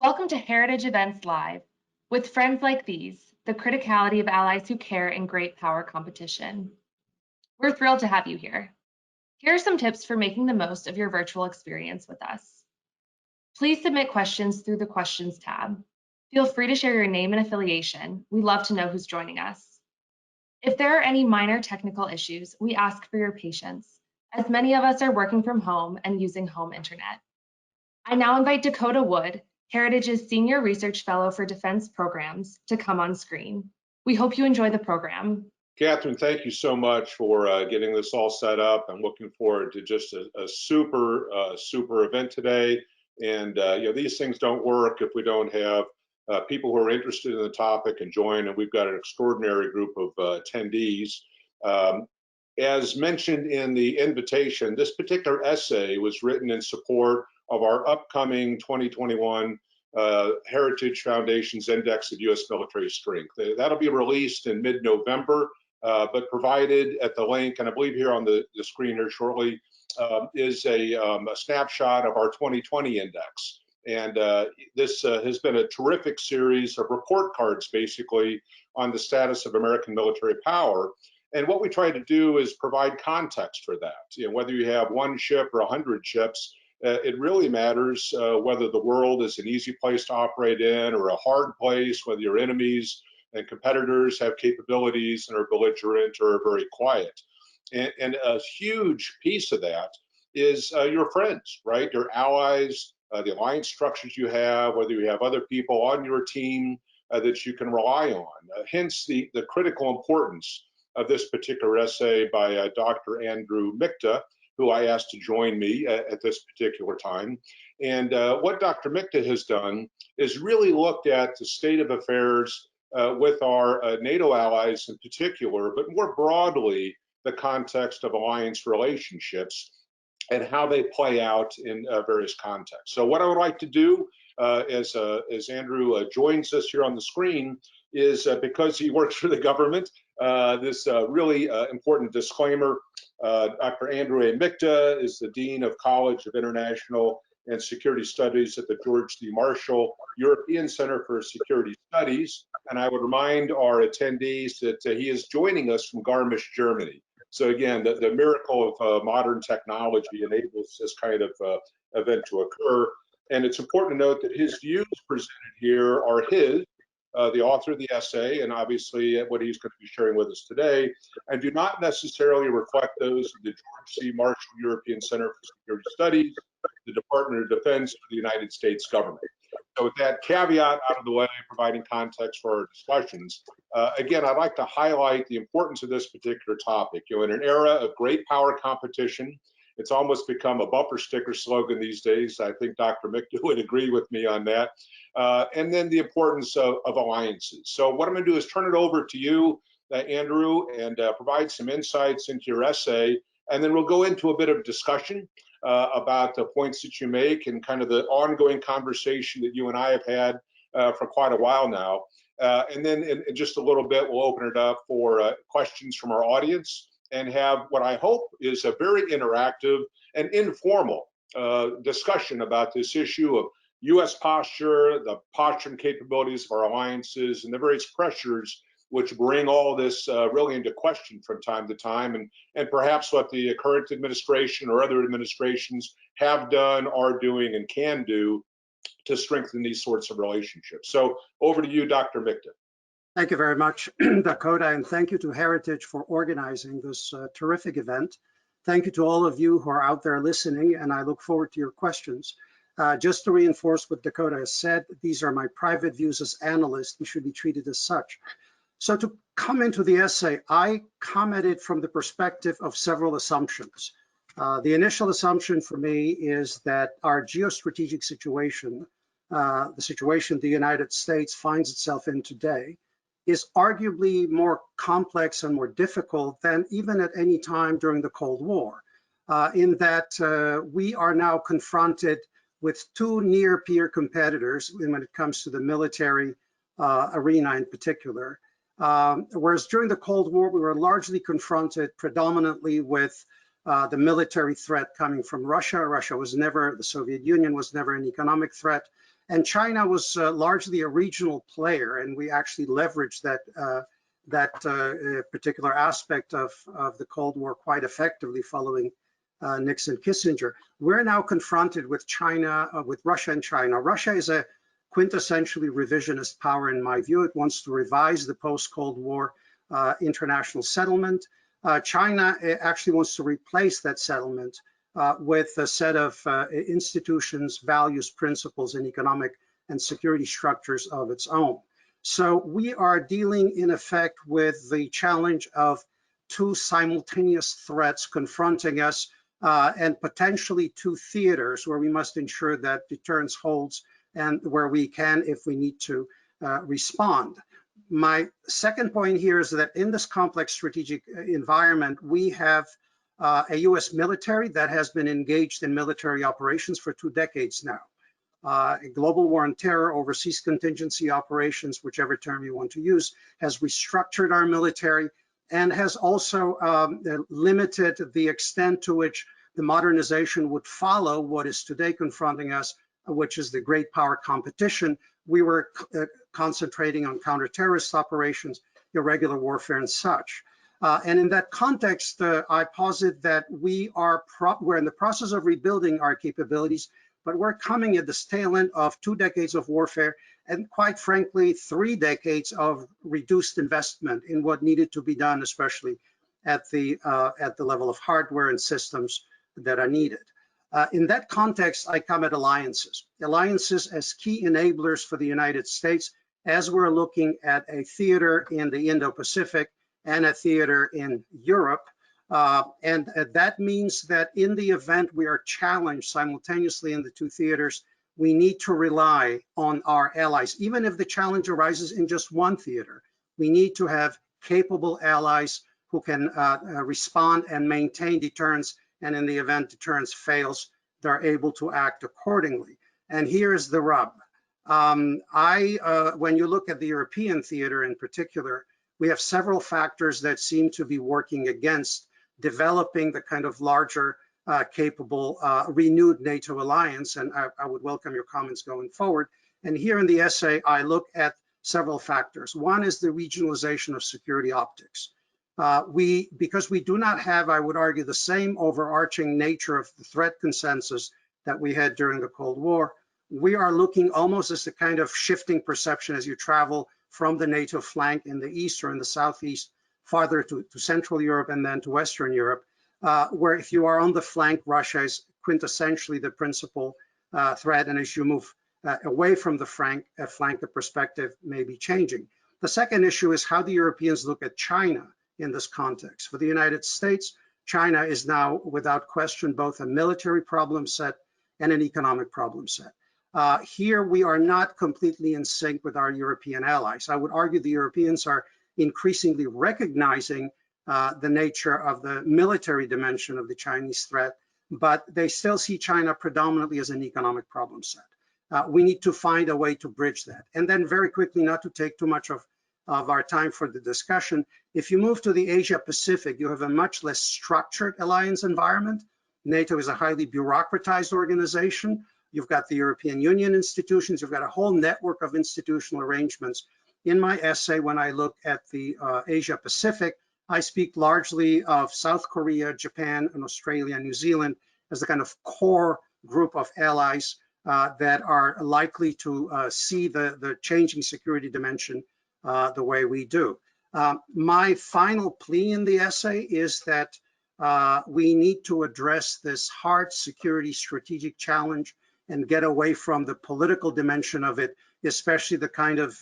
Welcome to Heritage Events Live. With friends like these, the criticality of allies who care in great power competition. We're thrilled to have you here. Here are some tips for making the most of your virtual experience with us. Please submit questions through the Questions tab. Feel free to share your name and affiliation. We love to know who's joining us. If there are any minor technical issues, we ask for your patience, as many of us are working from home and using home internet. I now invite Dakota Wood, Heritage's Senior Research Fellow for Defense Programs, to come on screen. We hope you enjoy the program. Catherine, thank you so much for getting this all set up. I'm looking forward to just a super event today. And these things don't work if we don't have people who are interested in the topic and join. And we've got an extraordinary group of attendees. As mentioned in the invitation, this particular essay was written in support of our upcoming 2021 Heritage Foundation's Index of U.S. Military Strength. That'll be released in mid-November, but provided at the link, and I believe here on the screen here shortly, is a snapshot of our 2020 index. And this has been a terrific series of report cards, basically, on the status of American military power. And what we try to do is provide context for that. Whether you have one ship or 100 ships, it really matters whether the world is an easy place to operate in or a hard place, whether your enemies and competitors have capabilities and are belligerent or are very quiet. And a huge piece of that is your friends, right? Your allies, the alliance structures you have, whether you have other people on your team that you can rely on. Hence the critical importance of this particular essay by Dr. Andrew Mikta, who I asked to join me at this particular time. And what Dr. Mikta has done is really looked at the state of affairs with our NATO allies in particular, but more broadly, the context of alliance relationships and how they play out in various contexts. So what I would like to do as Andrew joins us here on the screen is because he works for the government, this really important disclaimer. Dr. Andrew A. Mikta is the Dean of College of International and Security Studies at the George D. Marshall European Center for Security Studies. And I would remind our attendees that he is joining us from Garmisch, Germany. So again, the miracle of modern technology enables this kind of event to occur. And it's important to note that his views presented here are his, the author of the essay, and obviously what he's going to be sharing with us today, and do not necessarily reflect those of the George C. Marshall European Center for Security Studies, the Department of Defense, or the United States government. So with that caveat out of the way, providing context for our discussions, again, I'd like to highlight the importance of this particular topic. In an era of great power competition, it's almost become a bumper sticker slogan these days. I think Dr. Mikta would agree with me on that. And then the importance of alliances. So what I'm going to do is turn it over to you, Andrew, and provide some insights into your essay. And then we'll go into a bit of discussion about the points that you make and kind of the ongoing conversation that you and I have had for quite a while now. And then in just a little bit, we'll open it up for questions from our audience and have what I hope is a very interactive and informal discussion about this issue of U.S. posture, the posture and capabilities of our alliances, and the various pressures which bring all this really into question from time to time, and perhaps what the current administration or other administrations have done, are doing, and can do to strengthen these sorts of relationships. So over to you, Dr. Mikta. Thank you very much, Dakota, and thank you to Heritage for organizing this terrific event. Thank you to all of you who are out there listening, and I look forward to your questions. Just to reinforce what Dakota has said, these are my private views as analyst and should be treated as such. So to come into the essay, I commented from the perspective of several assumptions. The initial assumption for me is that our geostrategic situation, the situation the United States finds itself in today, is arguably more complex and more difficult than even at any time during the Cold War, in that we are now confronted with two near-peer competitors when it comes to the military arena in particular. Whereas during the Cold War, we were largely confronted predominantly with the military threat coming from Russia. Russia was never, the Soviet Union was never an economic threat. And China was largely a regional player, and we actually leveraged that particular aspect of the Cold War quite effectively following Nixon Kissinger. We're now confronted with China, with Russia and China. Russia is a quintessentially revisionist power in my view. It wants to revise the post-Cold War international settlement. China actually wants to replace that settlement with a set of institutions, values, principles, and economic and security structures of its own. So we are dealing in effect with the challenge of two simultaneous threats confronting us and potentially two theaters where we must ensure that deterrence holds and where we can, if we need to, respond. My second point here is that in this complex strategic environment, we have a US military that has been engaged in military operations for 2 decades now. A global war on terror, overseas contingency operations, whichever term you want to use, has restructured our military and has also limited the extent to which the modernization would follow what is today confronting us, which is the great power competition. We were concentrating on counter-terrorist operations, irregular warfare, and such. And in that context, I posit that we're in the process of rebuilding our capabilities, but we're coming at the tail end of 2 decades of warfare and, quite frankly, 3 decades of reduced investment in what needed to be done, especially at the level of hardware and systems that are needed. In that context, I come at alliances. Alliances as key enablers for the United States as we're looking at a theater in the Indo-Pacific and a theater in Europe. And that means that in the event we are challenged simultaneously in the 2 theaters, we need to rely on our allies. Even if the challenge arises in just 1 theater, we need to have capable allies who can respond and maintain deterrence, and in the event deterrence fails, they're able to act accordingly. And here's the rub. When you look at the European theater in particular, we have several factors that seem to be working against developing the kind of larger, capable, renewed NATO alliance, and I would welcome your comments going forward. And here in the essay, I look at several factors. One is the regionalization of security optics. Because we do not have, I would argue, the same overarching nature of the threat consensus that we had during the Cold War, we are looking almost as a kind of shifting perception as you travel from the NATO flank in the east or in the southeast, farther to Central Europe and then to Western Europe, where if you are on the flank, Russia is quintessentially the principal threat, and as you move away from the flank, the perspective may be changing. The second issue is how the Europeans look at China in this context. For the United States, China is now, without question, both a military problem set and an economic problem set. Here, we are not completely in sync with our European allies. I would argue the Europeans are increasingly recognizing the nature of the military dimension of the Chinese threat, but they still see China predominantly as an economic problem set. We need to find a way to bridge that. And then very quickly, not to take too much of our time for the discussion, if you move to the Asia Pacific, you have a much less structured alliance environment. NATO is a highly bureaucratized organization. You've got the European Union institutions. You've got a whole network of institutional arrangements. In my essay, when I look at the Asia Pacific, I speak largely of South Korea, Japan, and Australia, and New Zealand as the kind of core group of allies that are likely to see the changing security dimension the way we do. My final plea in the essay is that we need to address this hard security strategic challenge and get away from the political dimension of it, especially the kind of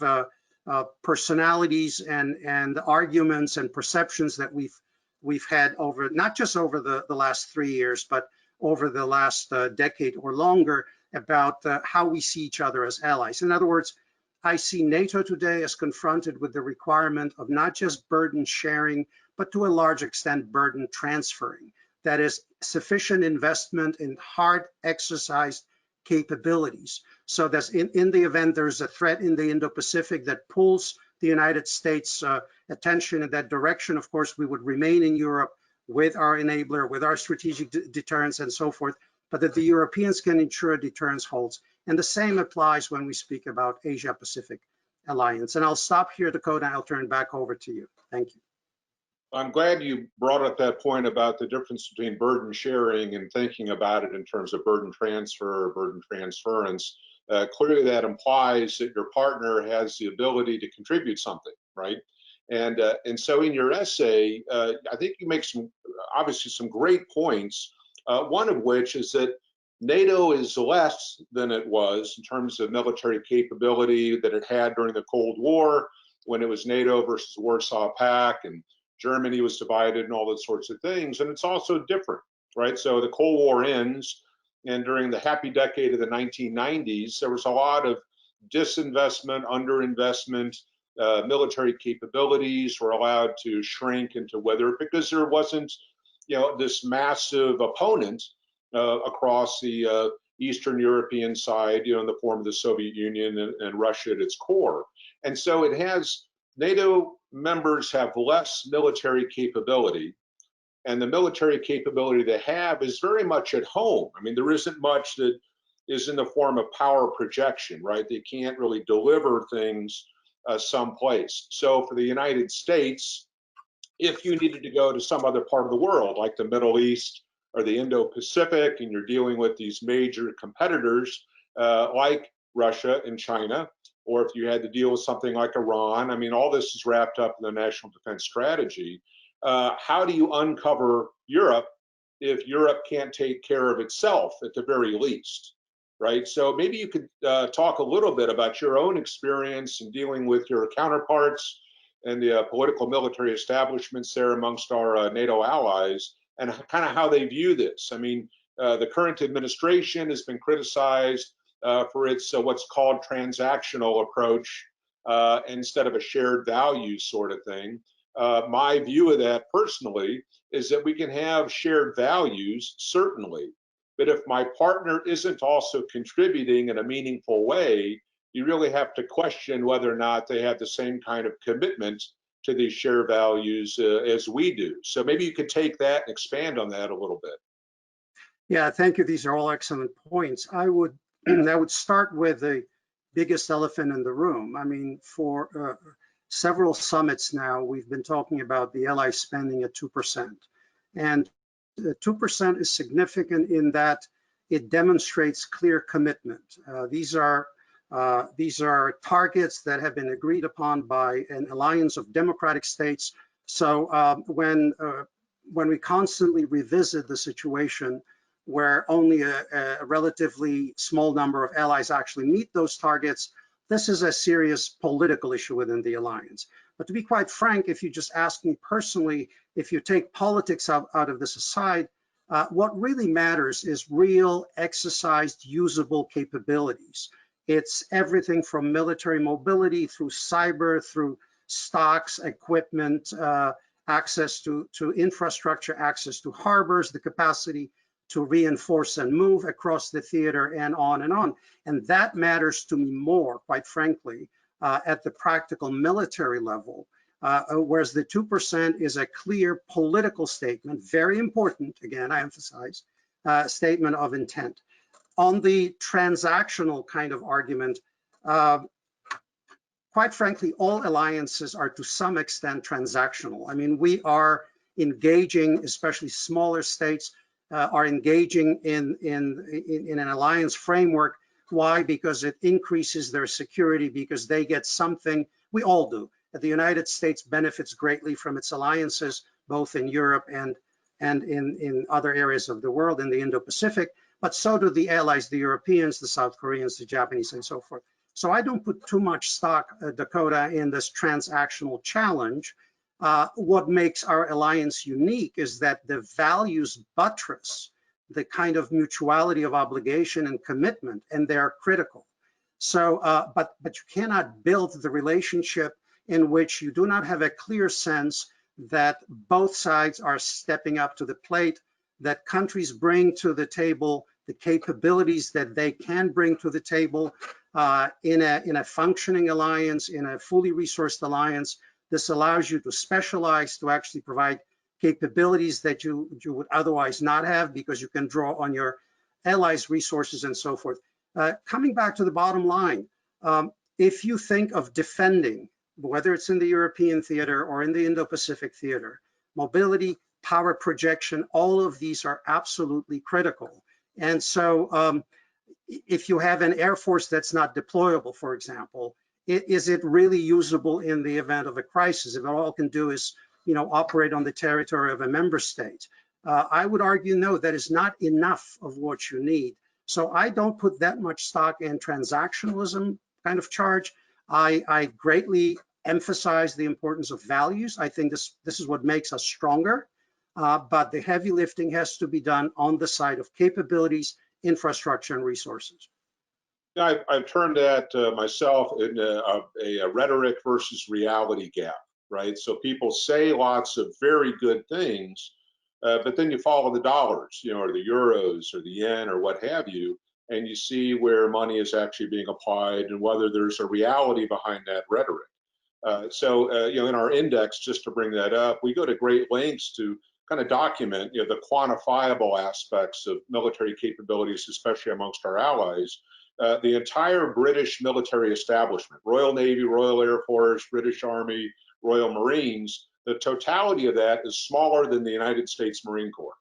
personalities and arguments and perceptions that we've had over, not just over the last 3 years, but over the last decade or longer about how we see each other as allies. In other words, I see NATO today as confronted with the requirement of not just burden sharing, but to a large extent burden transferring. That is sufficient investment in hard exercised capabilities. So that in the event there's a threat in the Indo-Pacific that pulls the United States attention in that direction, of course, we would remain in Europe with our enabler, with our strategic deterrence and so forth. but that the Europeans can ensure deterrence holds. And the same applies when we speak about Asia-Pacific Alliance. And I'll stop here, Dakota, and I'll turn it back over to you. Thank you. I'm glad you brought up that point about the difference between burden sharing and thinking about it in terms of burden transfer or burden transference. Clearly that implies that your partner has the ability to contribute something, right? And so in your essay, I think you make obviously some great points, one of which is that NATO is less than it was in terms of military capability that it had during the Cold War, when it was NATO versus Warsaw Pact, and Germany was divided and all those sorts of things. And it's also different, right? So the Cold War ends, and during the happy decade of the 1990s, there was a lot of disinvestment, underinvestment. Military capabilities were allowed to shrink and to wither because there wasn't, this massive opponent across the Eastern European side, in the form of the Soviet Union and Russia at its core. And so it has, NATO members have less military capability, and the military capability they have is very much at home. I mean, there isn't much that is in the form of power projection, right? They can't really deliver things someplace. So for the United States, if you needed to go to some other part of the world, like the Middle East or the Indo-Pacific, and you're dealing with these major competitors like Russia and China, or if you had to deal with something like Iran, I mean, all this is wrapped up in the National Defense Strategy. How do you uncover Europe if Europe can't take care of itself at the very least, right? So maybe you could talk a little bit about your own experience in dealing with your counterparts and the political military establishments there amongst our NATO allies, and kind of how they view this. I mean, the current administration has been criticized for its what's called transactional approach instead of a shared value sort of thing. My view of that personally is that we can have shared values, certainly, but if my partner isn't also contributing in a meaningful way, you really have to question whether or not they have the same kind of commitment to these shared values as we do. So maybe you could take that and expand on that a little bit. Yeah, thank you. These are all excellent points. I would start with the biggest elephant in the room. I mean, for several summits now, we've been talking about the allies spending at 2%. And 2% is significant in that it demonstrates clear commitment. These are targets that have been agreed upon by an alliance of democratic states. So when we constantly revisit the situation where only a relatively small number of allies actually meet those targets, this is a serious political issue within the alliance. But to be quite frank, if you just ask me personally, if you take politics out of this aside, what really matters is real exercised usable capabilities. It's everything from military mobility through cyber, through stocks, equipment, access to infrastructure, access to harbors, the capacity to reinforce and move across the theater, and on and on. And that matters to me more, quite frankly, at the practical military level, whereas the 2% is a clear political statement, very important, again, I emphasize, statement of intent. On the transactional kind of argument, quite frankly, all alliances are to some extent transactional. I mean, we are engaging, especially smaller states, are engaging in an alliance framework. Why? Because it increases their security, because they get something, we all do. The United States benefits greatly from its alliances, both in Europe and in other areas of the world, in the Indo-Pacific, but so do the allies, the Europeans, the South Koreans, the Japanese, and so forth. So I don't put too much stock, Dakota, in this transactional challenge. What makes our alliance unique is that the values buttress the kind of mutuality of obligation and commitment, and they are critical. So, but you cannot build the relationship in which you do not have a clear sense that both sides are stepping up to the plate, that countries bring to the table the capabilities that they can bring to the table in a functioning alliance, in a fully resourced alliance. This allows you to specialize, to actually provide capabilities that you would otherwise not have, because you can draw on your allies' resources and so forth. Coming back to the bottom line, if you think of defending, whether it's in the European theater or in the Indo-Pacific theater, mobility, power projection, all of these are absolutely critical. And so if you have an air force that's not deployable, for example, is it really usable in the event of a crisis if all it can do is, operate on the territory of a member state? I would argue, no, that is not enough of what you need. So I don't put that much stock in transactionalism kind of charge. I greatly emphasize the importance of values. I think this is what makes us stronger, but the heavy lifting has to be done on the side of capabilities, infrastructure, and resources. I've turned that myself in a rhetoric versus reality gap, right? So people say lots of very good things, but then you follow the dollars, or the euros or the yen or what have you, and you see where money is actually being applied and whether there's a reality behind that rhetoric. In our index, just to bring that up, we go to great lengths to kind of document, the quantifiable aspects of military capabilities, especially amongst our allies. The entire British military establishment, Royal Navy, Royal Air Force, British Army, Royal Marines, the totality of that is smaller than the United States Marine Corps,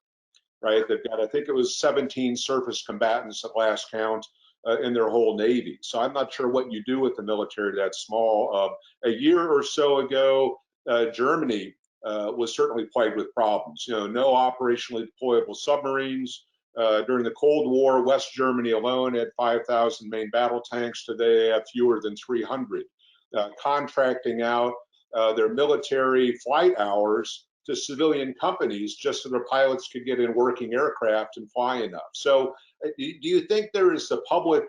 right? They've got, I think it was 17 surface combatants at last count in their whole Navy. So I'm not sure what you do with the military that small. A year or so ago, Germany was certainly plagued with problems. No operationally deployable submarines. During the Cold War, West Germany alone had 5,000 main battle tanks. Today, they have fewer than 300. Contracting out their military flight hours to civilian companies just so their pilots could get in working aircraft and fly enough. So do you think there is a public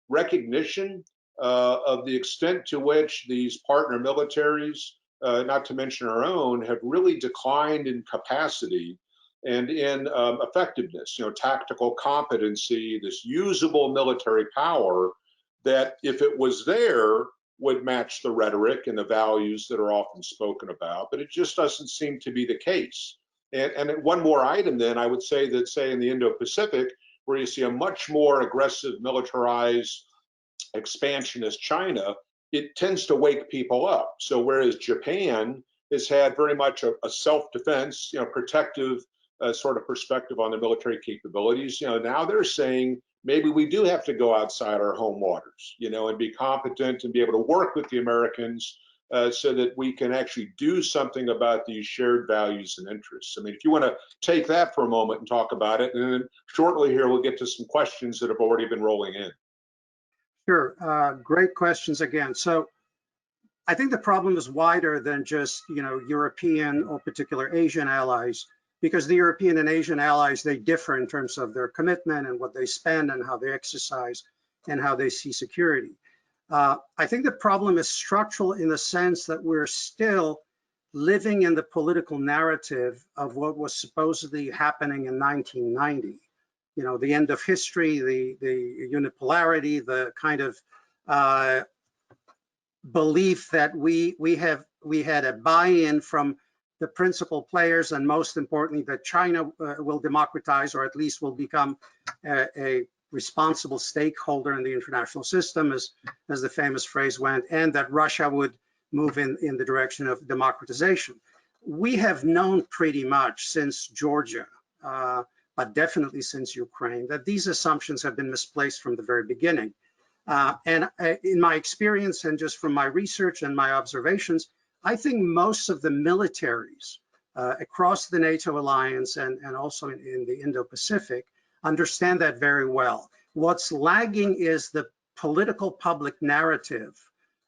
recognition of the extent to which these partner militaries, not to mention our own, have really declined in capacity and in effectiveness, tactical competency, this usable military power that, if it was there, would match the rhetoric and the values that are often spoken about, but it just doesn't seem to be the case. And one more item then, I would say that, say, in the Indo-Pacific, where you see a much more aggressive militarized expansionist China, it tends to wake people up. So whereas Japan has had very much a self-defense, protective sort of perspective on their military capabilities, now they're saying maybe we do have to go outside our home waters, and be competent and be able to work with the Americans so that we can actually do something about these shared values and interests. I mean, if you want to take that for a moment and talk about it, and then shortly here we'll get to some questions that have already been rolling in. Sure, great questions again. So I think the problem is wider than just, European or particular Asian allies, because the European and Asian allies, they differ in terms of their commitment and what they spend and how they exercise and how they see security. I think the problem is structural in the sense that we're still living in the political narrative of what was supposedly happening in 1990. The end of history, the unipolarity, the kind of belief that we had a buy-in from the principal players, and most importantly, that China will democratize, or at least will become a responsible stakeholder in the international system, as the famous phrase went, and that Russia would move in the direction of democratization. We have known pretty much since Georgia, but definitely since Ukraine, that these assumptions have been misplaced from the very beginning. And in my experience, and just from my research and my observations, I think most of the militaries across the NATO alliance and also in the Indo-Pacific understand that very well. What's lagging is the political public narrative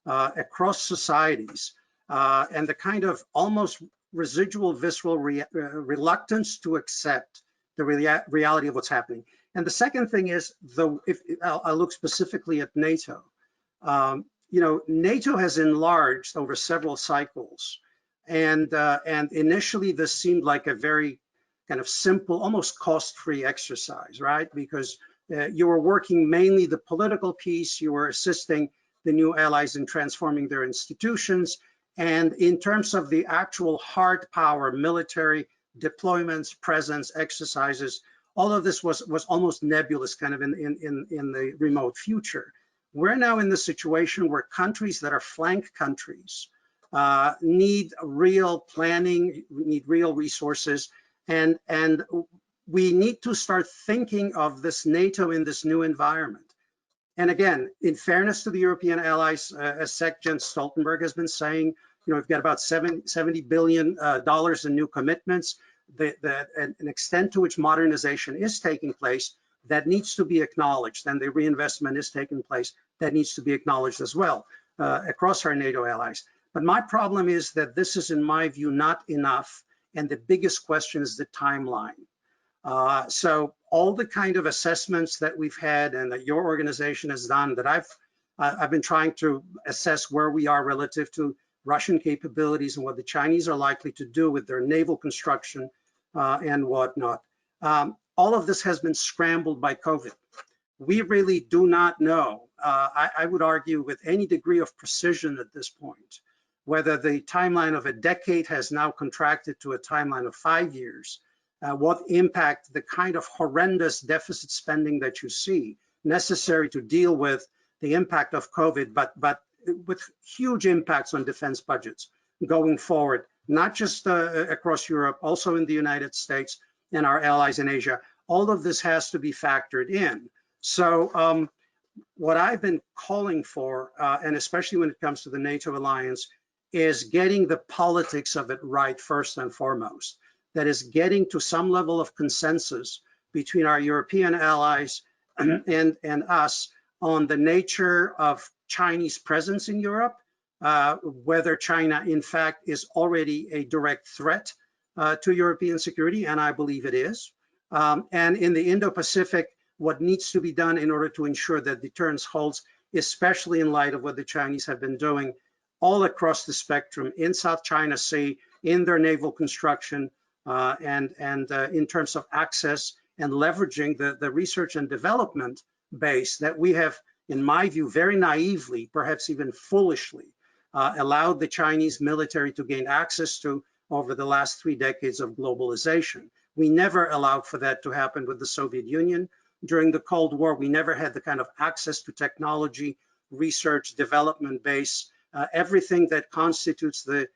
across societies and the kind of almost residual visceral reluctance to accept the reality of what's happening. And the second thing is, if I'll look specifically at NATO. NATO has enlarged over several cycles, and initially this seemed like a very kind of simple, almost cost-free exercise, right? Because you were working mainly the political piece, you were assisting the new allies in transforming their institutions, and in terms of the actual hard power, military deployments, presence, exercises, all of this was almost nebulous, kind of in the remote future. We're now in the situation where countries that are flank countries need real planning, need real resources, and we need to start thinking of this NATO in this new environment. And again, in fairness to the European allies, as Sec Gen Stoltenberg has been saying, we've got about $70 billion in new commitments. An extent to which modernization is taking place, that needs to be acknowledged, and the reinvestment is taking place, that needs to be acknowledged as well across our NATO allies. But my problem is that this is, in my view, not enough, and the biggest question is the timeline. So all the kind of assessments that we've had and that your organization has done, that I've been trying to assess where we are relative to Russian capabilities and what the Chinese are likely to do with their naval construction and whatnot. All of this has been scrambled by COVID. We really do not know, I would argue with any degree of precision at this point, whether the timeline of a decade has now contracted to a timeline of 5 years, what impact the kind of horrendous deficit spending that you see necessary to deal with the impact of COVID, but with huge impacts on defense budgets going forward, not just across Europe, also in the United States and our allies in Asia. All of this has to be factored in. So what I've been calling for, and especially when it comes to the NATO alliance, is getting the politics of it right first and foremost. That is getting to some level of consensus between our European allies and us on the nature of Chinese presence in Europe, whether China in fact is already a direct threat to European security, and I believe it is. And in the Indo-Pacific, what needs to be done in order to ensure that deterrence holds, especially in light of what the Chinese have been doing all across the spectrum in South China Sea, in their naval construction, and in terms of access and leveraging the research and development base that we have, in my view, very naively, perhaps even foolishly, allowed the Chinese military to gain access to over the last 3 decades of globalization. We never allowed for that to happen with the Soviet Union. During the Cold War, we never had the kind of access to technology, research, development base, everything that constitutes the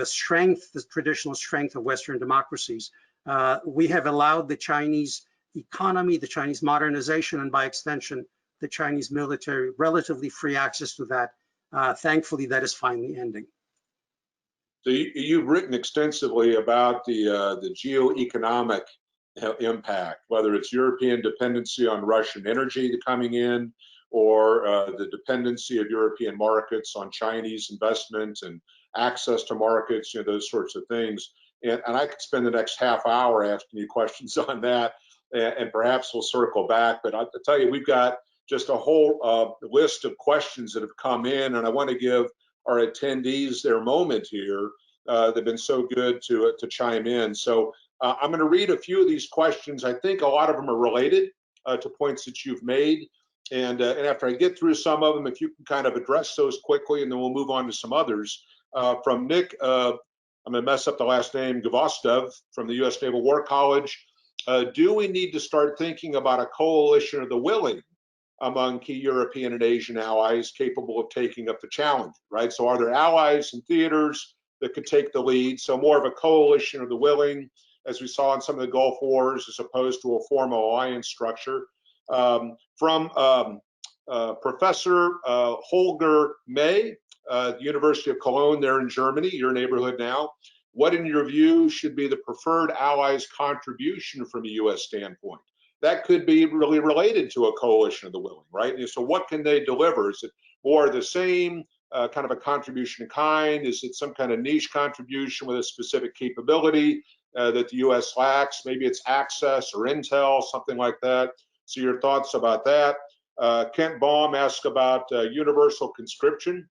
strength, the traditional strength of Western democracies. We have allowed the Chinese economy, the Chinese modernization, and by extension, the Chinese military relatively free access to that. Thankfully, that is finally ending. So you've written extensively about the geoeconomic impact, whether it's European dependency on Russian energy coming in, or the dependency of European markets on Chinese investment and access to markets, those sorts of things. And I could spend the next half hour asking you questions on that, and perhaps we'll circle back. But I'll tell you, we've got just a whole list of questions that have come in, and I want to give our attendees their moment here. They've been so good to chime in. So I'm going to read a few of these questions. I think a lot of them are related to points that you've made. And after I get through some of them, if you can kind of address those quickly, and then we'll move on to some others. From Nick, I'm going to mess up the last name, Gavostev from the U.S. Naval War College. Do we need to start thinking about a coalition of the willing among key European and Asian allies capable of taking up the challenge, right? So are there allies and theaters that could take the lead? So more of a coalition of the willing, as we saw in some of the Gulf Wars, as opposed to a formal alliance structure. From Professor Holger May, University of Cologne there in Germany, your neighborhood now. What, in your view, should be the preferred allies' contribution from a U.S. standpoint? That could be really related to a coalition of the willing, right? And so what can they deliver? Is it more the same kind of a contribution in kind? Is it some kind of niche contribution with a specific capability that the U.S. lacks? Maybe it's access or intel, something like that. So your thoughts about that. Kent Baum asked about universal conscription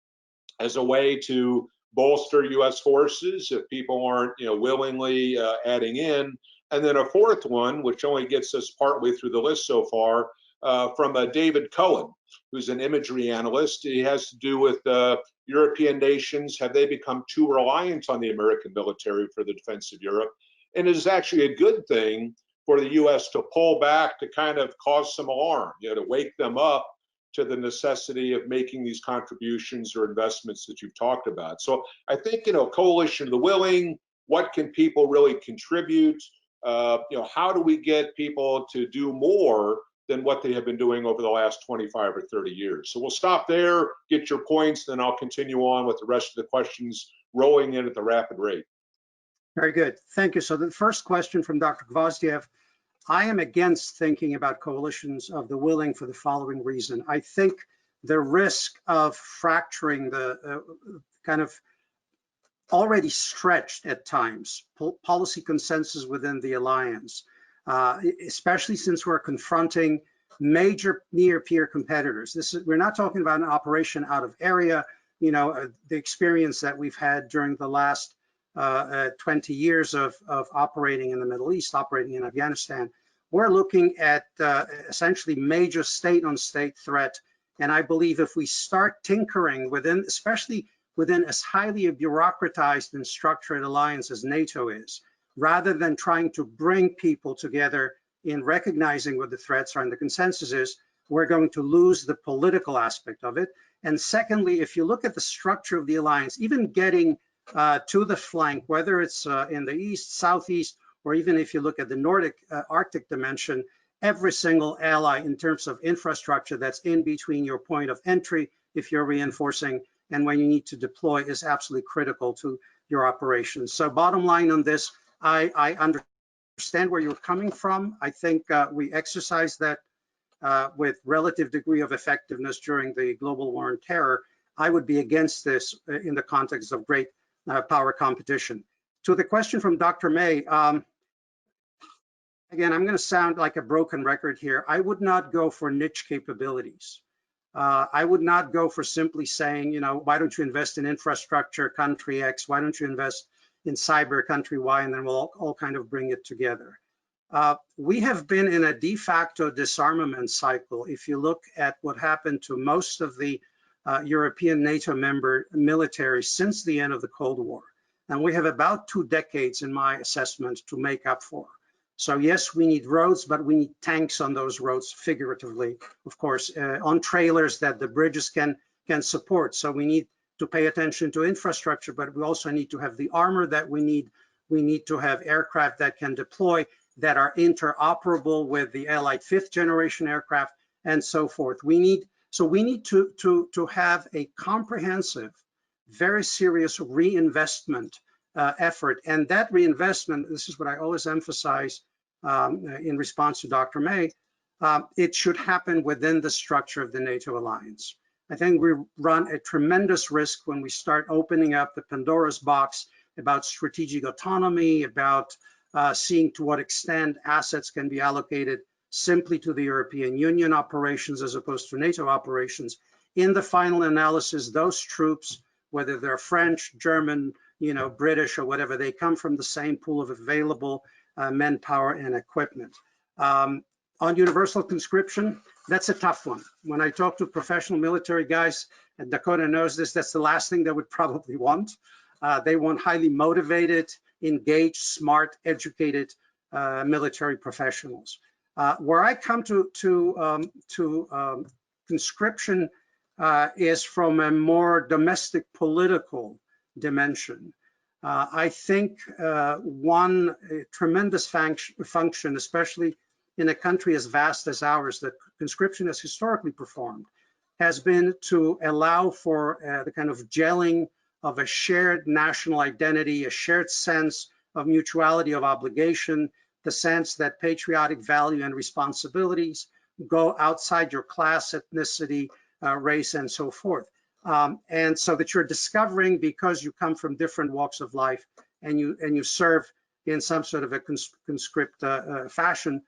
as a way to bolster U.S. forces if people aren't, willingly adding in. And then a fourth one, which only gets us partway through the list so far, from David Cohen, who's an imagery analyst. He has to do with European nations. Have they become too reliant on the American military for the defense of Europe? And it is actually a good thing for the U.S. to pull back, to kind of cause some alarm, to wake them up to the necessity of making these contributions or investments that you've talked about. So I think, coalition of the willing, what can people really contribute? How do we get people to do more than what they have been doing over the last 25 or 30 years? So we'll stop there, get your points, then I'll continue on with the rest of the questions rolling in at the rapid rate. Very good. Thank you. So the first question from Dr. Gvozdiev, I am against thinking about coalitions of the willing for the following reason. I think the risk of fracturing the kind of already stretched at times policy consensus within the alliance, especially since we're confronting major near-peer competitors. We're not talking about an operation out of area. The experience that we've had during the last 20 years of operating in the Middle East, operating in Afghanistan. We're looking at essentially major state-on-state threat. And I believe if we start tinkering within, especially within as highly a bureaucratized and structured alliance as NATO is, rather than trying to bring people together in recognizing what the threats are and the consensus is, we're going to lose the political aspect of it. And secondly, if you look at the structure of the alliance, even getting to the flank, whether it's in the east, southeast, or even if you look at the Nordic Arctic dimension, every single ally in terms of infrastructure that's in between your point of entry, if you're reinforcing, and when you need to deploy is absolutely critical to your operations. So bottom line on this, I understand where you're coming from. I think we exercised that with relative degree of effectiveness during the global war on terror. I would be against this in the context of great power competition. To the question from Dr. May, again, I'm going to sound like a broken record here. I would not go for niche capabilities. I would not go for simply saying, why don't you invest in infrastructure, country X? Why don't you invest in cyber, country Y? And then we'll all kind of bring it together. We have been in a de facto disarmament cycle. If you look at what happened to most of the European NATO member military since the end of the Cold War. And we have about 2 decades, in my assessment, to make up for. So yes, we need roads, but we need tanks on those roads, figuratively, of course, on trailers that the bridges can support. So we need to pay attention to infrastructure, but we also need to have the armor that we need. We need to have aircraft that can deploy, that are interoperable with the Allied 5th generation aircraft, and so forth. We need to have a comprehensive, very serious reinvestment effort. And that reinvestment, this is what I always emphasize in response to Dr. May, it should happen within the structure of the NATO alliance. I think we run a tremendous risk when we start opening up the Pandora's box about strategic autonomy, about seeing to what extent assets can be allocated simply to the European Union operations as opposed to NATO operations. In the final analysis, those troops, whether they're French, German, British, or whatever, they come from the same pool of available manpower and equipment. On universal conscription, that's a tough one. When I talk to professional military guys, and Dakota knows this, that's the last thing they would probably want. They want highly motivated, engaged, smart, educated military professionals. Where I come to conscription is from a more domestic political dimension. I think one tremendous function, especially in a country as vast as ours, that conscription has historically performed, has been to allow for the kind of gelling of a shared national identity, a shared sense of mutuality of obligation, the sense that patriotic value and responsibilities go outside your class, ethnicity, race, and so forth. And so that you're discovering, because you come from different walks of life and you serve in some sort of a conscript fashion,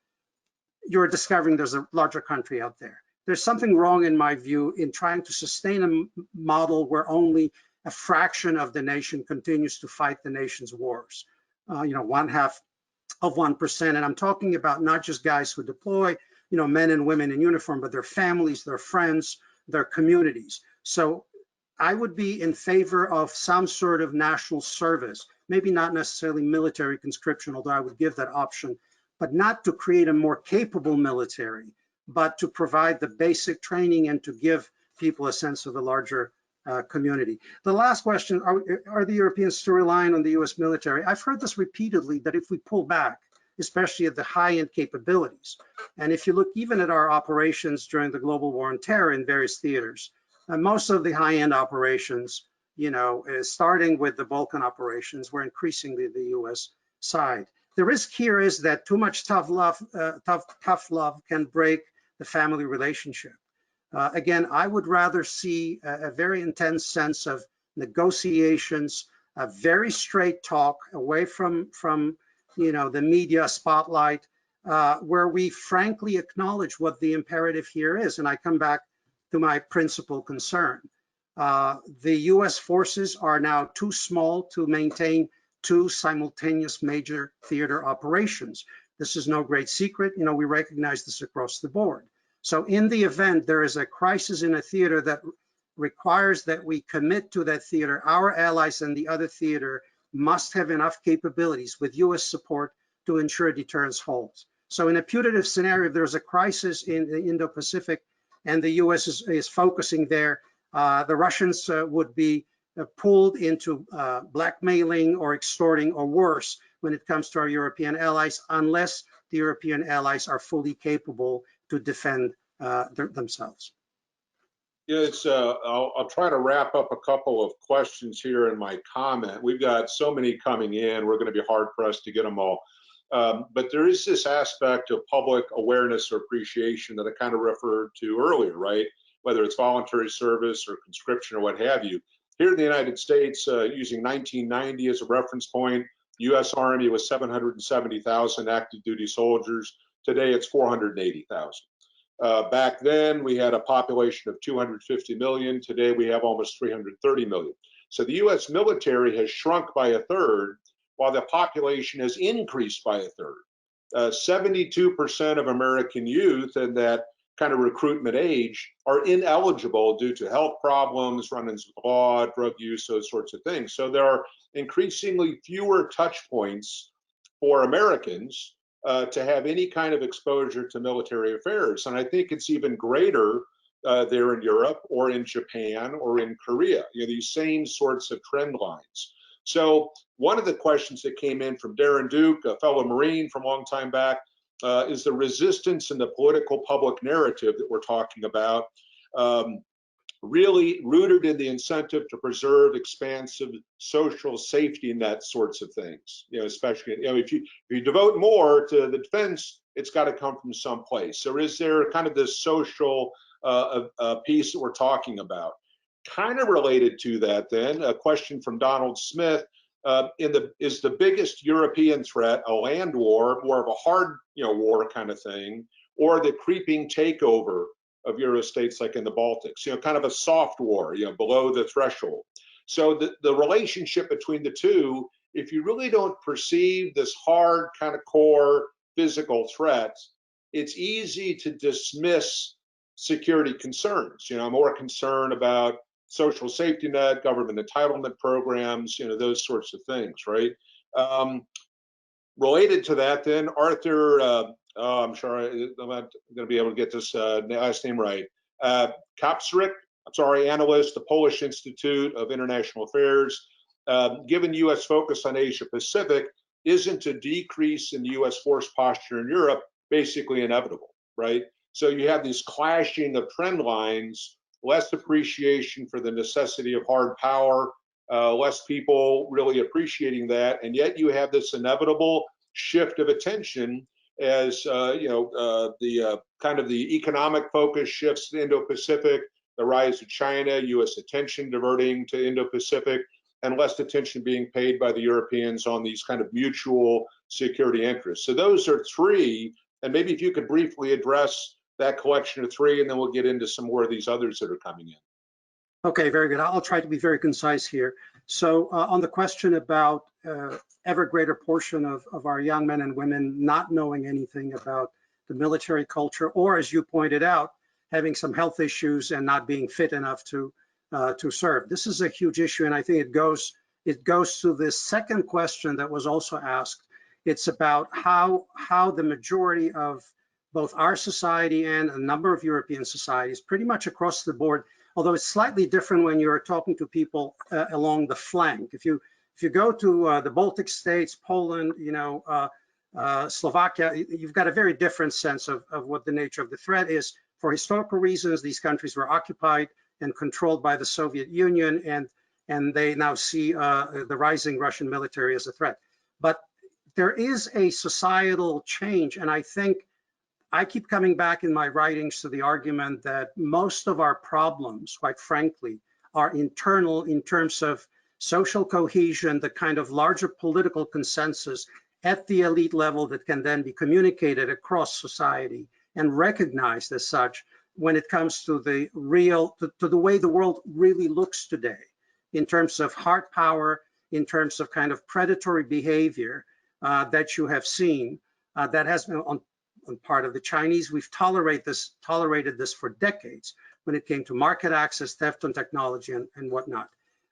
you're discovering there's a larger country out there. There's something wrong, in my view, in trying to sustain a model where only a fraction of the nation continues to fight the nation's wars. 1/2 of 1%. And I'm talking about not just guys who deploy, men and women in uniform, but their families, their friends, their communities. So I would be in favor of some sort of national service, maybe not necessarily military conscription, although I would give that option but not to create a more capable military, but to provide the basic training and to give people a sense of the larger community. The last question, are the Europeans still relying on the US military? I've heard this repeatedly, that if we pull back, especially at the high-end capabilities, and if you look even at our operations during the global war on terror in various theaters, most of the high-end operations, starting with the Balkan operations, were increasingly the US side. The risk here is that too much tough love can break the family relationship. Again, I would rather see a very intense sense of negotiations, a very straight talk away from the media spotlight, where we frankly acknowledge what the imperative here is. And I come back to my principal concern. The US forces are now too small to maintain two simultaneous major theater operations. This is no great secret. We recognize this across the board. So in the event there is a crisis in a theater that requires that we commit to that theater, our allies in the other theater must have enough capabilities with US support to ensure deterrence holds. So in a putative scenario, if there's a crisis in the Indo-Pacific and the US is focusing there, the Russians would be pulled into blackmailing or extorting or worse when it comes to our European allies, unless the European allies are fully capable to defend themselves. Yeah, I'll try to wrap up a couple of questions here in my comment. We've got so many coming in, we're going to be hard pressed to get them all. But there is this aspect of public awareness or appreciation that I kind of referred to earlier, right? Whether it's voluntary service or conscription or what have you. Here in the United States, using 1990 as a reference point, U.S. Army was 770,000 active duty soldiers. Today it's 480,000. Back then we had a population of 250 million. Today we have almost 330 million. So the US military has shrunk by a third while the population has increased by a third. 72% of American youth in that kind of recruitment age are ineligible due to health problems, run-ins with law, drug use, those sorts of things. So there are increasingly fewer touch points for Americans to have any kind of exposure to military affairs. And I think it's even greater there in Europe or in Japan or in Korea, these same sorts of trend lines. So one of the questions that came in from Darren Duke, a fellow Marine from a long time back, is the resistance in the political public narrative that we're talking about really rooted in the incentive to preserve expansive social safety net sorts of things, especially, if you devote more to the defense, it's got to come from someplace. So is there kind of this social piece that we're talking about? Kind of related to that then, a question from Donald Smith, is the biggest European threat a land war, more of a hard war kind of thing, or the creeping takeover of Euro states like in the Baltics, kind of a soft war, below the threshold. So the relationship between the two, if you really don't perceive this hard kind of core physical threat, it's easy to dismiss security concerns. I'm more concerned about social safety net, government entitlement programs, those sorts of things, right? Related to that then, Arthur, I'm sure I'm not going to be able to get this last name right. Kapsrik, analyst, the Polish Institute of International Affairs. Given U.S. focus on Asia Pacific, isn't a decrease in the U.S. force posture in Europe basically inevitable, right? So you have these clashing of trend lines, less appreciation for the necessity of hard power, less people really appreciating that, and yet you have this inevitable shift of attention as the kind of the economic focus shifts to the Indo-Pacific, the rise of China, U.S. attention diverting to Indo-Pacific, and less attention being paid by the Europeans on these kind of mutual security interests. So those are three, and maybe if you could briefly address that collection of three, and then we'll get into some more of these others that are coming in. Okay, very good. I'll try to be very concise here. So on the question about ever greater portion of our young men and women not knowing anything about the military culture, or as you pointed out, having some health issues and not being fit enough to serve. This is a huge issue, and I think it goes to the second question that was also asked, It's about how the majority of both our society and a number of European societies, pretty much across the board, although it's slightly different when you're talking to people along the flank. If you go to the Baltic states, Poland, Slovakia, you've got a very different sense of what the nature of the threat is. For historical reasons, these countries were occupied and controlled by the Soviet Union, and they now see the rising Russian military as a threat. But there is a societal change, and I think I keep coming back in my writings to the argument that most of our problems, quite frankly, are internal in terms of social cohesion, the kind of larger political consensus at the elite level that can then be communicated across society and recognized as such when it comes to the the way the world really looks today in terms of hard power, in terms of kind of predatory behavior that you have seen that has been on part of the Chinese. We've tolerated this for decades when it came to market access, theft on technology, and whatnot.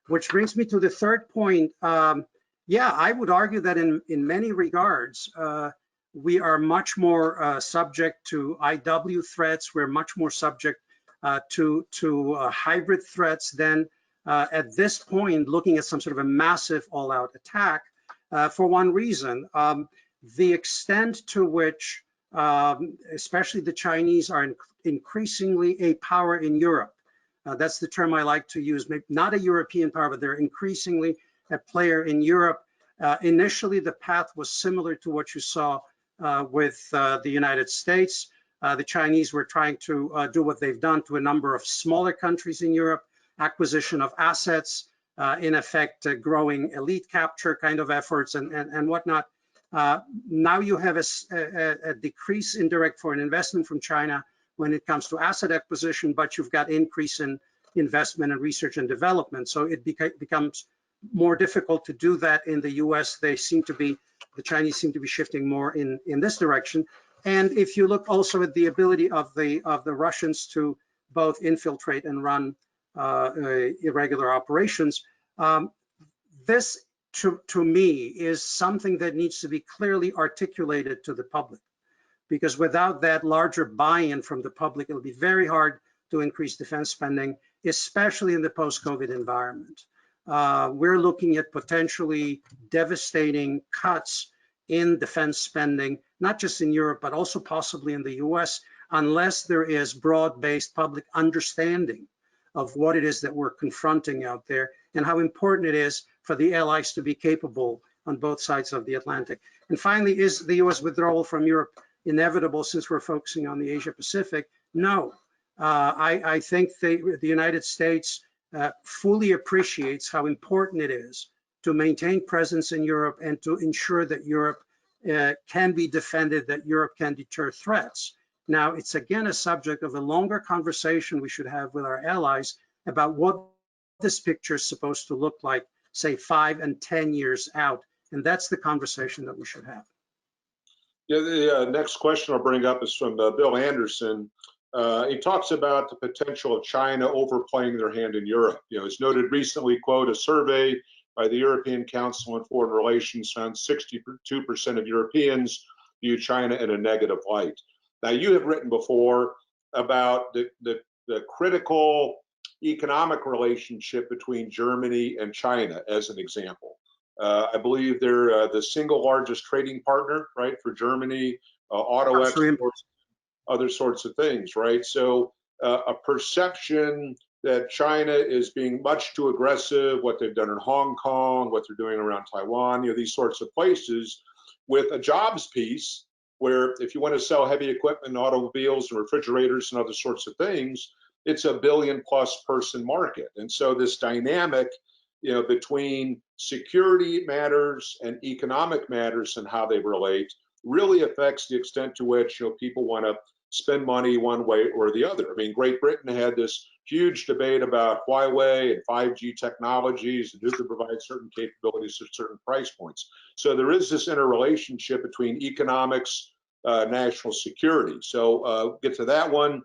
Which brings me to the third point. Yeah, I would argue that in many regards, we are much more subject to IW threats. We're much more subject to hybrid threats than at this point looking at some sort of a massive all-out attack for one reason. The extent to which especially the Chinese are increasingly a power in Europe. That's the term I like to use, maybe not a European power, but they're increasingly a player in Europe. Initially, the path was similar to what you saw with the United States. The Chinese were trying to do what they've done to a number of smaller countries in Europe, acquisition of assets, in effect, growing elite capture kind of efforts and whatnot. Now you have a decrease in direct foreign investment from China when it comes to asset acquisition, but you've got increase in investment and research and development. So it becomes more difficult to do that in the US. The Chinese seem to be shifting more in this direction. And if you look also at the ability of the Russians to both infiltrate and run irregular operations, this to me is something that needs to be clearly articulated to the public, because without that larger buy-in from the public, it'll be very hard to increase defense spending, especially in the post-COVID environment. We're looking at potentially devastating cuts in defense spending, not just in Europe, but also possibly in the US, unless there is broad-based public understanding of what it is that we're confronting out there and how important it is for the allies to be capable on both sides of the Atlantic. And finally, is the US withdrawal from Europe inevitable since we're focusing on the Asia Pacific? No. I think the United States fully appreciates how important it is to maintain presence in Europe and to ensure that Europe can be defended, that Europe can deter threats. Now, it's again a subject of a longer conversation we should have with our allies about what this picture is supposed to look like, say 5 and 10 years out. And that's the conversation that we should have. Yeah, the next question I'll bring up is from Bill Anderson. He talks about the potential of China overplaying their hand in Europe. As noted recently, quote, a survey by the European Council on Foreign Relations found 62% of Europeans view China in a negative light. Now, you have written before about the critical economic relationship between Germany and China as an example. I believe they're the single largest trading partner, right, for Germany, auto exports, other sorts of things, right? So a perception that China is being much too aggressive, what they've done in Hong Kong, what they're doing around Taiwan, these sorts of places, with a jobs piece where if you want to sell heavy equipment, automobiles and refrigerators and other sorts of things, it's a billion-plus person market. And so this dynamic, between security matters and economic matters and how they relate really affects the extent to which people want to spend money one way or the other. I mean, Great Britain had this huge debate about Huawei and 5G technologies and who could provide certain capabilities at certain price points. So there is this interrelationship between economics, national security. So get to that one.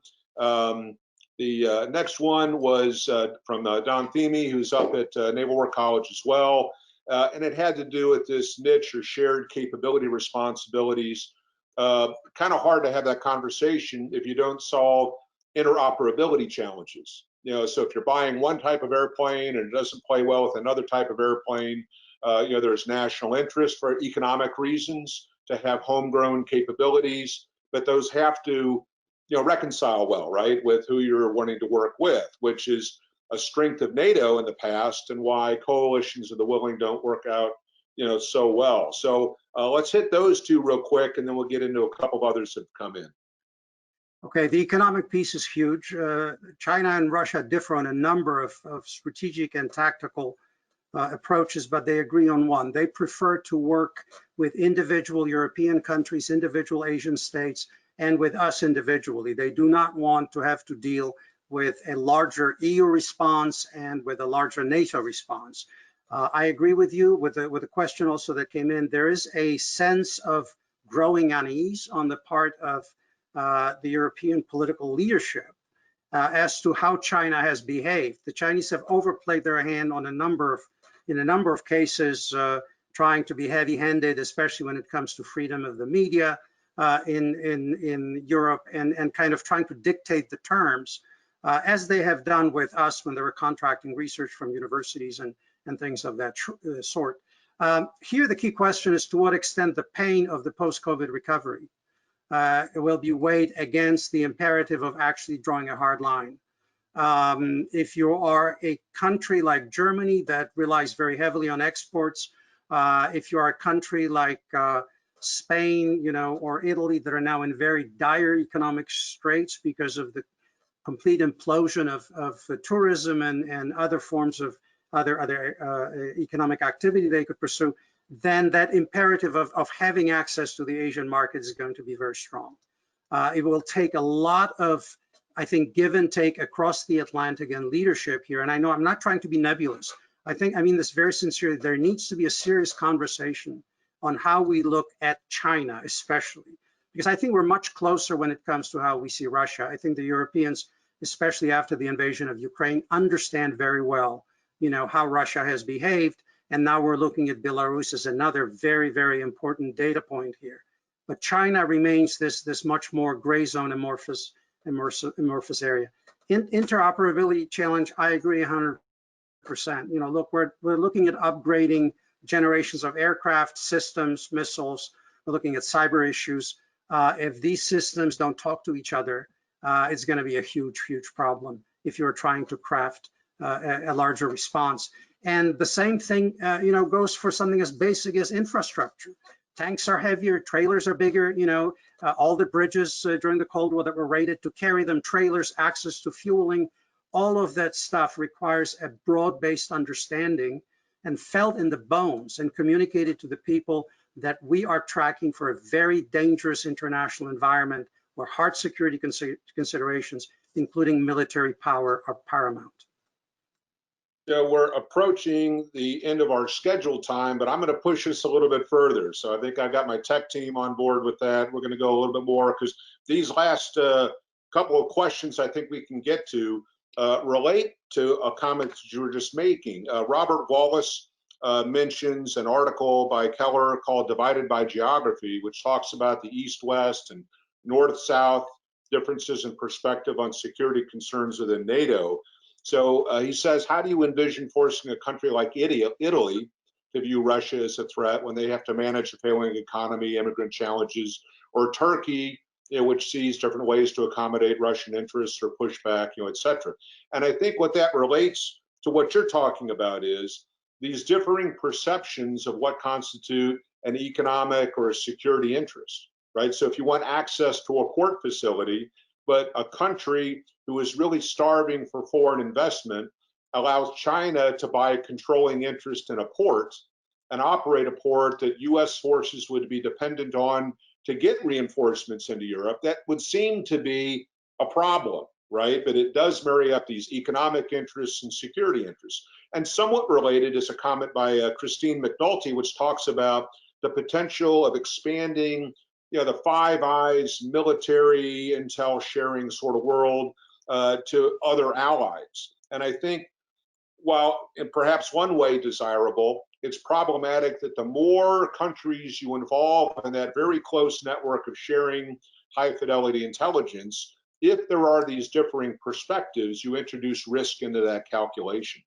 The next one was from Don Thieme, who's up at Naval War College as well. and it had to do with this niche or shared capability responsibilities. Kind of hard to have that conversation if you don't solve interoperability challenges. So if you're buying one type of airplane and it doesn't play well with another type of airplane, there's national interest for economic reasons to have homegrown capabilities, but those have to, reconcile well, right, with who you're wanting to work with, which is a strength of NATO in the past and why coalitions of the willing don't work out, so well. So let's hit those two real quick, and then we'll get into a couple of others that have come in. Okay, the economic piece is huge. China and Russia differ on a number of strategic and tactical approaches, but they agree on one. They prefer to work with individual European countries, individual Asian states, and with us individually. They do not want to have to deal with a larger EU response and with a larger NATO response. I agree with you with the question also that came in. There is a sense of growing unease on the part of the European political leadership as to how China has behaved. The Chinese have overplayed their hand on in a number of cases, trying to be heavy-handed, especially when it comes to freedom of the media in Europe, and kind of trying to dictate the terms, as they have done with us when they were contracting research from universities and things of that sort. Here, the key question is to what extent the pain of the post-COVID recovery it will be weighed against the imperative of actually drawing a hard line. If you are a country like Germany that relies very heavily on exports, if you are a country like Spain, or Italy that are now in very dire economic straits because of the complete implosion of tourism and other forms of other economic activity they could pursue, then that imperative of having access to the Asian market is going to be very strong. It will take a lot of, I think, give and take across the Atlantic and leadership here. And I know I'm not trying to be nebulous. I mean this very sincerely. There needs to be a serious conversation on how we look at China, especially, because I think we're much closer when it comes to how we see Russia. I think the Europeans, especially after the invasion of Ukraine, understand very well, how Russia has behaved. And now we're looking at Belarus as another very, very important data point here. But China remains this much more gray zone amorphous area. Interoperability challenge, I agree 100%. Look, we're looking at upgrading generations of aircraft, systems, missiles. We're looking at cyber issues. If these systems don't talk to each other, it's going to be a huge, huge problem if you're trying to craft a larger response. And the same thing, goes for something as basic as infrastructure. Tanks are heavier, trailers are bigger. All the bridges during the Cold War that were rated to carry them, trailers, access to fueling, all of that stuff requires a broad-based understanding and felt in the bones and communicated to the people that we are tracking for a very dangerous international environment where hard security considerations, including military power, are paramount. We're approaching the end of our scheduled time, but I'm going to push this a little bit further. So I think I got my tech team on board with that. We're going to go a little bit more because these last couple of questions I think we can get to relate to a comment that you were just making. Robert Wallace mentions an article by Keller called Divided by Geography, which talks about the East-West and North-South differences in perspective on security concerns within NATO. So he says, how do you envision forcing a country like Italy to view Russia as a threat when they have to manage a failing economy, immigrant challenges, or Turkey, which sees different ways to accommodate Russian interests or pushback, et cetera. And I think what that relates to what you're talking about is these differing perceptions of what constitute an economic or a security interest, right? So if you want access to a port facility, but a country who is really starving for foreign investment allows China to buy a controlling interest in a port and operate a port that US forces would be dependent on to get reinforcements into Europe, that would seem to be a problem, right? But it does marry up these economic interests and security interests. And somewhat related is a comment by Christine McNulty, which talks about the potential of expanding the Five Eyes military intel sharing sort of world to other allies. And I think while in perhaps one way desirable, it's problematic that the more countries you involve in that very close network of sharing high fidelity intelligence, if there are these differing perspectives, you introduce risk into that calculation.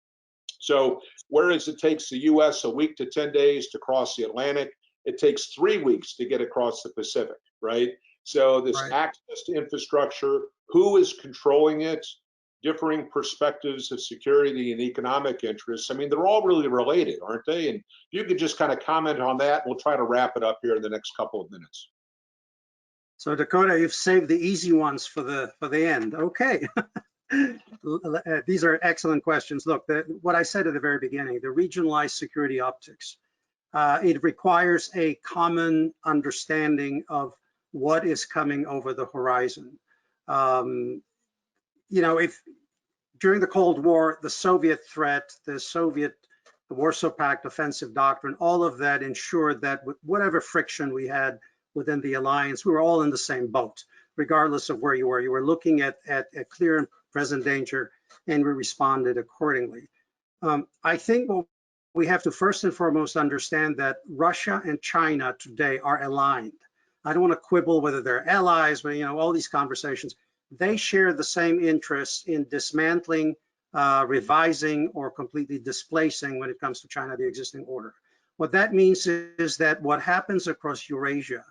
So whereas it takes the US a week to 10 days to cross the Atlantic, it takes 3 weeks to get across the Pacific, right? So this access to infrastructure, who is controlling it, differing perspectives of security and economic interests, I mean, they're all really related, aren't they? And you could just kind of comment on that, and we'll try to wrap it up here in the next couple of minutes. So Dakota, you've saved the easy ones for the end. Okay. These are excellent questions. Look, what I said at the very beginning, the regionalized security optics, it requires a common understanding of what is coming over the horizon. You know, if during the Cold War, the Soviet threat, the Warsaw Pact offensive doctrine, all of that ensured that with whatever friction we had within the alliance, we were all in the same boat, regardless of where you were. You were looking at a clear and present danger, and we responded accordingly. I think what we have to first and foremost understand that Russia and China today are aligned. I don't want to quibble whether they're allies, but you know, all these conversations, they share the same interests in dismantling, revising, or completely displacing, when it comes to China, the existing order. What that means is that what happens across Eurasia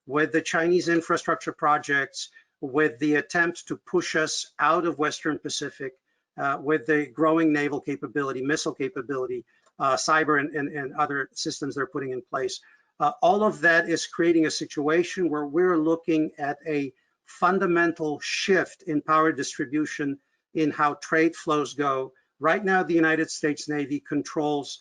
with the Chinese infrastructure projects, with the attempt to push us out of Western Pacific, with the growing naval capability, missile capability, cyber and other systems they're putting in place. All of that is creating a situation where we're looking at a fundamental shift in power distribution in how trade flows go. Right now, the United States Navy controls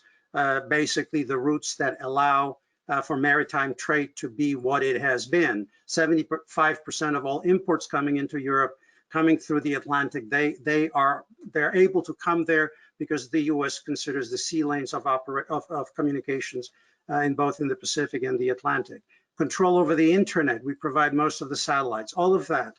basically the routes that allow for maritime trade to be what it has been. 75% of all imports coming into Europe, coming through the Atlantic, they're able to come there because the U.S. considers the sea lanes of communications in both in the Pacific and the Atlantic. Control over the internet, we provide most of the satellites, all of that.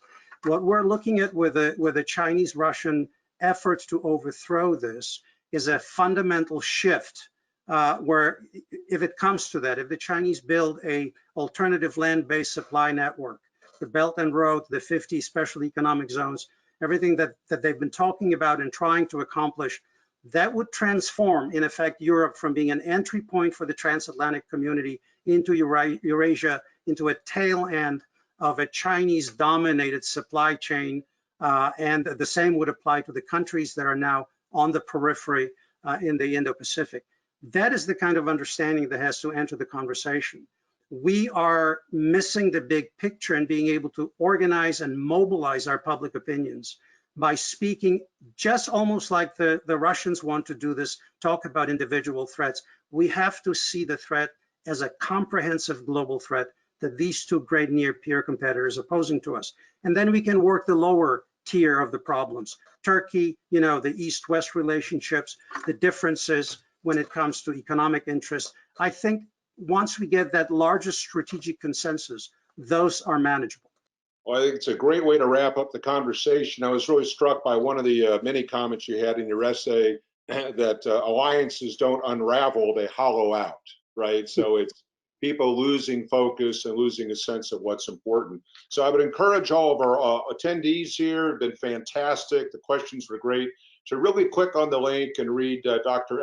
What we're looking at with the Chinese-Russian efforts to overthrow this is a fundamental shift where if it comes to that, if the Chinese build a alternative land-based supply network, the Belt and Road, the 50 special economic zones, everything that they've been talking about and trying to accomplish, that would transform, in effect, Europe from being an entry point for the transatlantic community into Eurasia, into a tail end of a Chinese-dominated supply chain, and the same would apply to the countries that are now on the periphery in the Indo-Pacific. That is the kind of understanding that has to enter the conversation. We are missing the big picture and being able to organize and mobilize our public opinions by speaking just almost like the Russians want to do this, talk about individual threats. We have to see the threat as a comprehensive global threat that these two great near peer competitors are posing to us. And then we can work the lower tier of the problems. Turkey, you know, the East-West relationships, the differences when it comes to economic interests. I think once we get that largest strategic consensus, those are manageable. Well, I think it's a great way to wrap up the conversation. I was really struck by one of the many comments you had in your essay that alliances don't unravel, they hollow out, right? So it's people losing focus and losing a sense of what's important. So I would encourage all of our attendees here, been fantastic. The questions were great. To really click on the link and read Dr.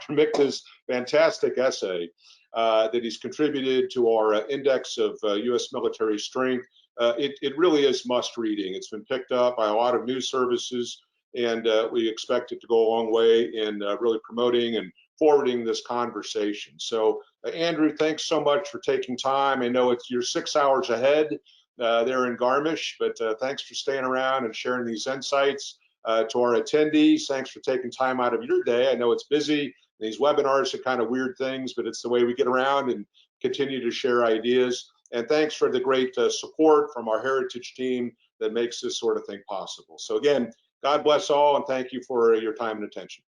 Michta's fantastic essay that he's contributed to our index of U.S. military strength. It really is must reading. It's been picked up by a lot of news services, and we expect it to go a long way in really promoting and forwarding this conversation. So Andrew, thanks so much for taking time. I know you're 6 hours ahead there in Garmisch, but thanks for staying around and sharing these insights. To our attendees, thanks for taking time out of your day. I know it's busy. These webinars are kind of weird things, but it's the way we get around and continue to share ideas. And thanks for the great support from our heritage team that makes this sort of thing possible. So again, God bless all, and thank you for your time and attention.